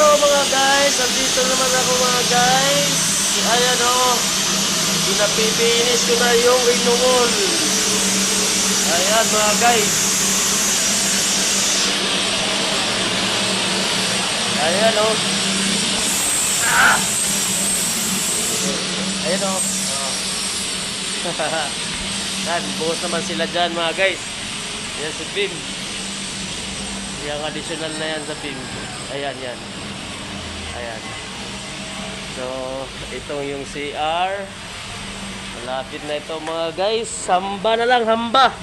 Hello mga guys, andito naman ako mga guys. Ayan o, pinapipinis ko na yung rinungol. Ayan mga guys. Ayan o. Ayan o. Yan, buhos naman sila dyan mga guys. Yan si Bim. Yung additional na yan sa Bim. Ayan, yan. Ayan. So, itong yung CR. Malapit na ito mga guys. Hamba na lang, hamba.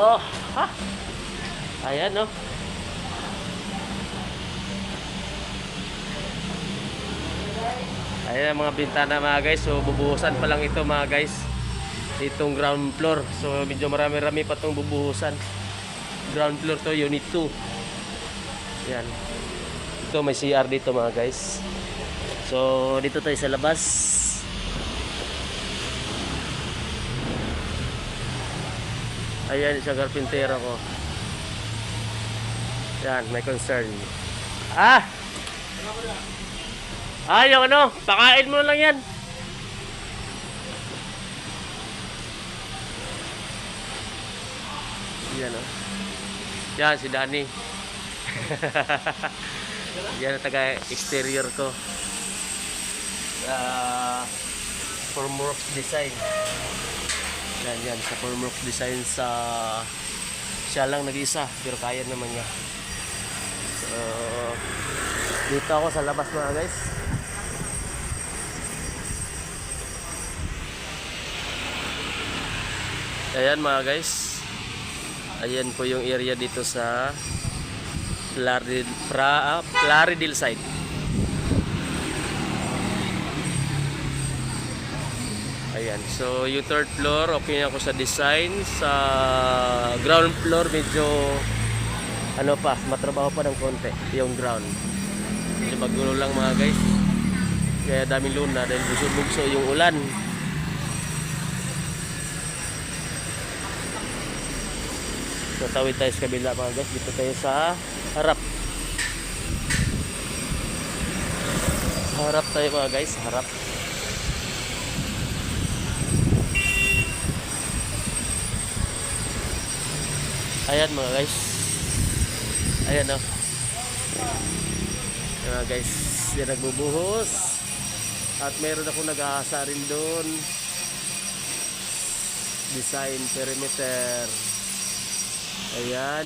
Oh, ha? Ayan, oh. Ayan ang mga bintana mga guys. So, bubuhusan pa lang ito mga guys. Itong ground floor. So, medyo marami-rami pa itong bubuhusan. Ground floor to, unit 2. Yan. Ito may CR dito mga guys. So dito tayo sa labas. Ayan isang karpintero ko. Yan, may concern. Yung ano, pakain mo lang yan. Yan o. Yan si Danny. Yan ang taga exterior ko. Formworks Design. Yan sa Formworks Design sa siya lang nag-isa pero kaya naman niya. So dito ako sa labas mga guys. Ayan mga guys. Ayan po yung area dito sa Plaridel side. Ayan, so yung third floor okay na ako sa design. Sa ground floor medyo ano pa, matrabaho pa ng konti yung ground. Medyo magulo lang mga guys. Kaya daming luna dahil bugso yung ulan. So tawid tayo sa kabila mga guys. Dito tayo sa harap. Harap tayo mga guys, harap. Ayan mga guys. Ayan o. Ayan mga guys, yan nagbubuhos. At meron ako nag-aasa rin doon. Design perimeter. Ayan,